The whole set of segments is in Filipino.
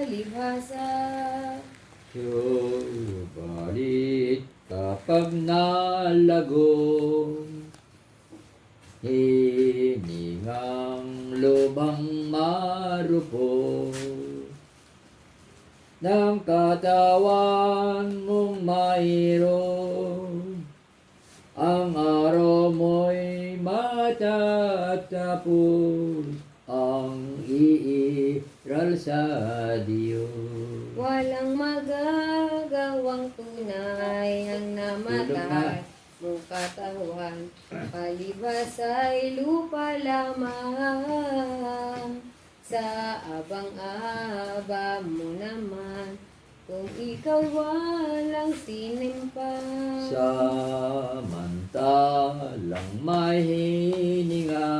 palibhasa. Subalit kapag nalago, hiningang lubang marupok ng katawan mong mayroon, ang araw mo'y matatapos, ang iiral sa Diyos. Walang magagawang tunay ang namatay mong katawan, palibhas ay lupa lamang. Sa abang-aba mo naman, kung ikaw walang sinimpa. Samantalang may hininga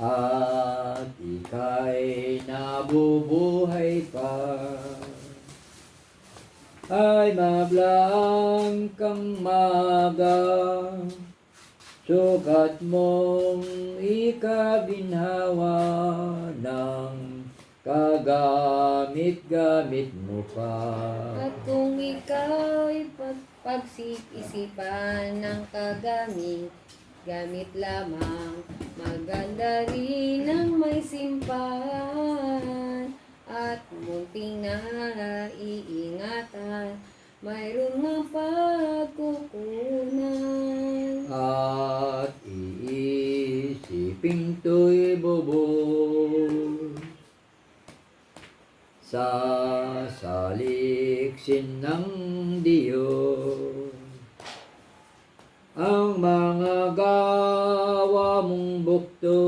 at ika'y nabubuhay pa, ay mablang kang maga, sukat mong ikabinhawa ng kagamit-gamit mo pa. At kung ikaw'y pagsip-isipan ng gamit lamang, maganda rin ang may simpan at munting naiingatan, mayroon nga pagkukunan. At iisipin to'y bubog sa saliksin ng Diyos, ang mga gawa mong bukto,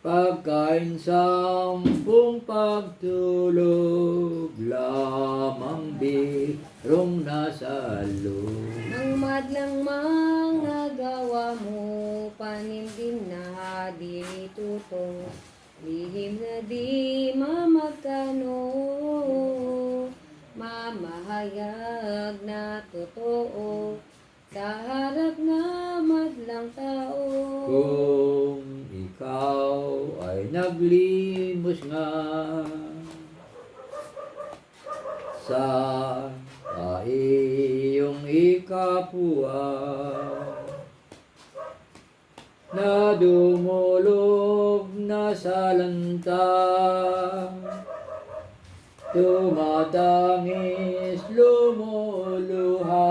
pagkain sampung pagtulog, lamang birong nasa loob. Ang madlang mga gawa mo, panimdim na di tutong, lihim na di mamagkano, mamahayag na totoo, sa harap na madlang tao. Kung ikaw ay naglimos nga sa iyong ikapwa, na dumulog na sa lanta, tumatangis lumuluha,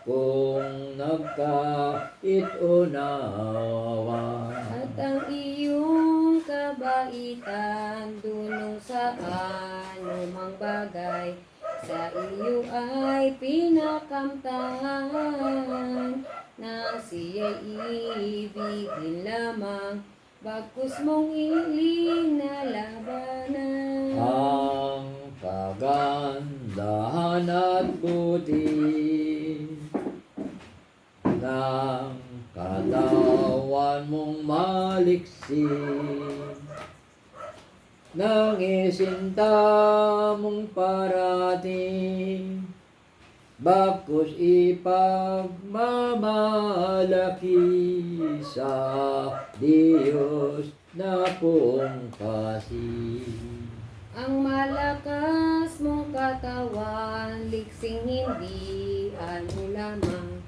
kung nagkait-unawa. At ang iyong kabaitan, dunong sa anumang bagay, sa iyo ay pinakamtan, na siya'y ibigin lamang, bagkus mong ilinalabanan. Ang kagandahan at buti ng katawan mong maliksi, ng isinta mong parating, bagkus ipagmamalaki sa Diyos na pungkasi. Ang malakas mong katawan, liksing hindi ano lamang,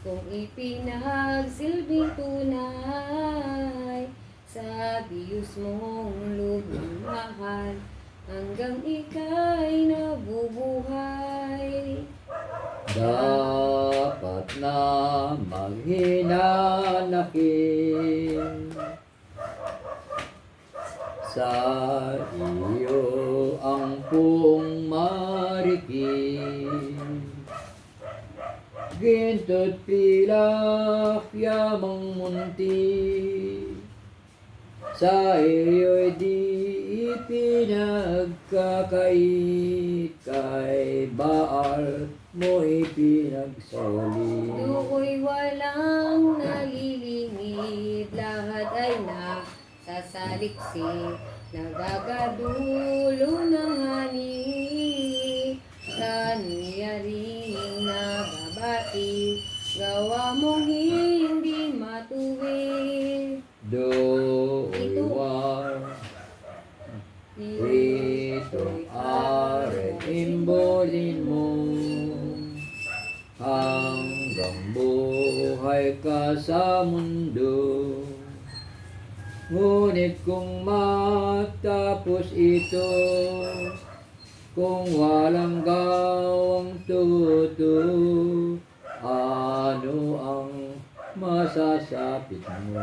kung ipinagsilbing tunay, sa Diyos mong lubhang mahal, hanggang ika'y nabubuhay. Dapat na maghinanakit sa iyo ang pong marikit, ginto't pilak yamang munti, sa iyo'y di ipinagkakait, kay Baal mo ipinagsoli. Do'y walang nalilingid, lahat ay nasasaliksi, nagagadulo ng hani, kanyaring nababati, gawa mong hindi matuwid. Do'y sa mundo. Ngunit kung matapos ito, kung walang gawang tuto, ano ang masasapit mo?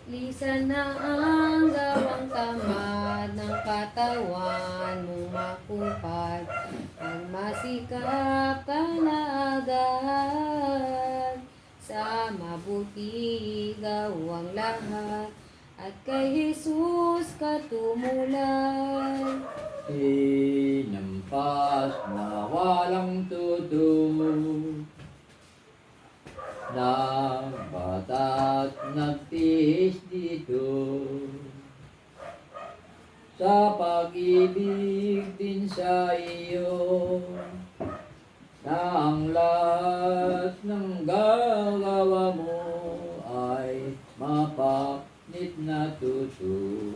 Lisan na ang gawang tamad ng katawan mong makupad. Pag masikap ka na agad, sa mabuti gawang lahat, at kay Jesus ka tumulad. Hinampas na walang tuto, nagbatat nagtihis dito, sa pag-ibig din sa iyo, na ang lahat ng gagawa mo ay mapaknit na tuto.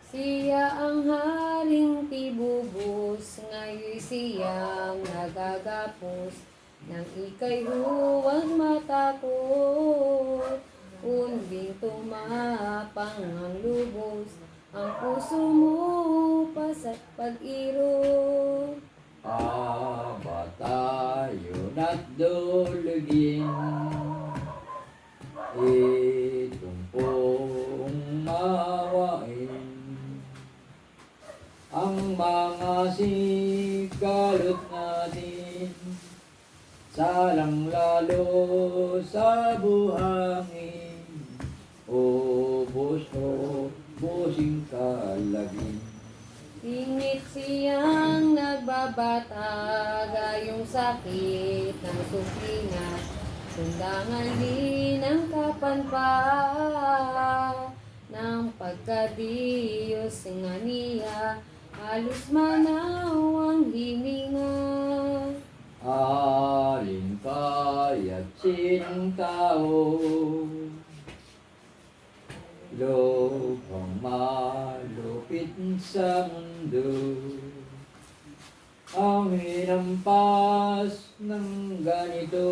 Siya ang haring tibubos, ngayon siyang nagagapos. Nang ika'y huwag matakot, kunding tumapang ang lubos, ang puso mo pasa't pag-irot. Aba tayo na't dulugin, itong pong mawain, ang mga sigalot natin, salang lalo sa buhangin, busing kalagin. Ingit siyang nagbabata, gayong sakit ng suklina, sundangan din ang kapanpa, ng pagkadiyos nga niya, halos manaw ang hininga. Alin kaya't sinong tao, lupang malupit sa mundo, ang hinampas ng ganito,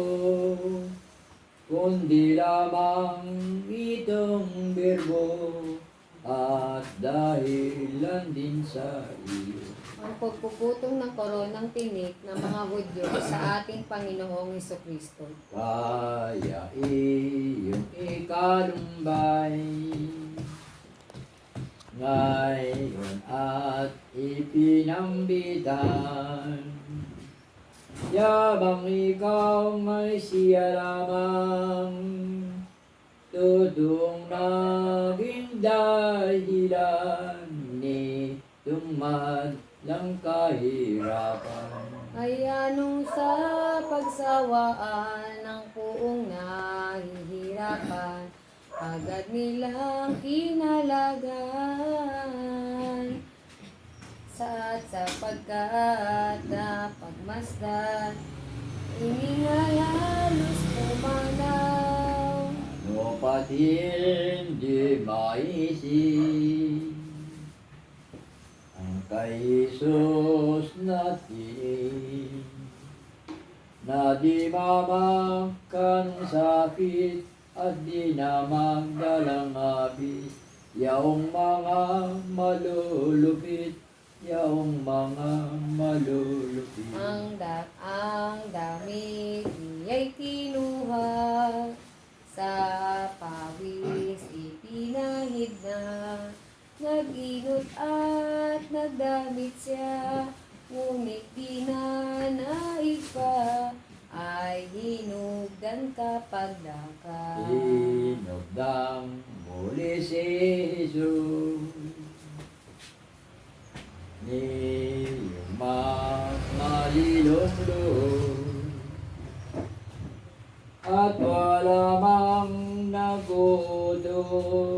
kundi lamang itong berbo, at dahilan din sa iyo. Ang pagpuputong ng koronang tinik ng mga Hudyo sa ating Panginoong Hesukristo. Kaya iyong ikalumbay ngayon at ipinambitan, yabang ikaw may siya lamang, totoong naging dahilan nitong madlang kahirapan. Ay anong sa pagsawaan ng puong nahihirapan, agad nilang kinalagan, sapagkat na pagmasdan, iningay halos pumanaw. Ano pat hindi maisip ang kay Jesus natin, na di mamangkan sakit at di na magdalang abis, yaong mga malulupit, yaong mga malulupit. Ang damit niya'y kinuha, sa pawis ipinahid na, nag-inot at nagdamit siya, ngunit di na naig pa, ay hinugdan kapag daka. Hinugdang muli si Jesus, niyong mga lilong-loob, at wala mang nagutom,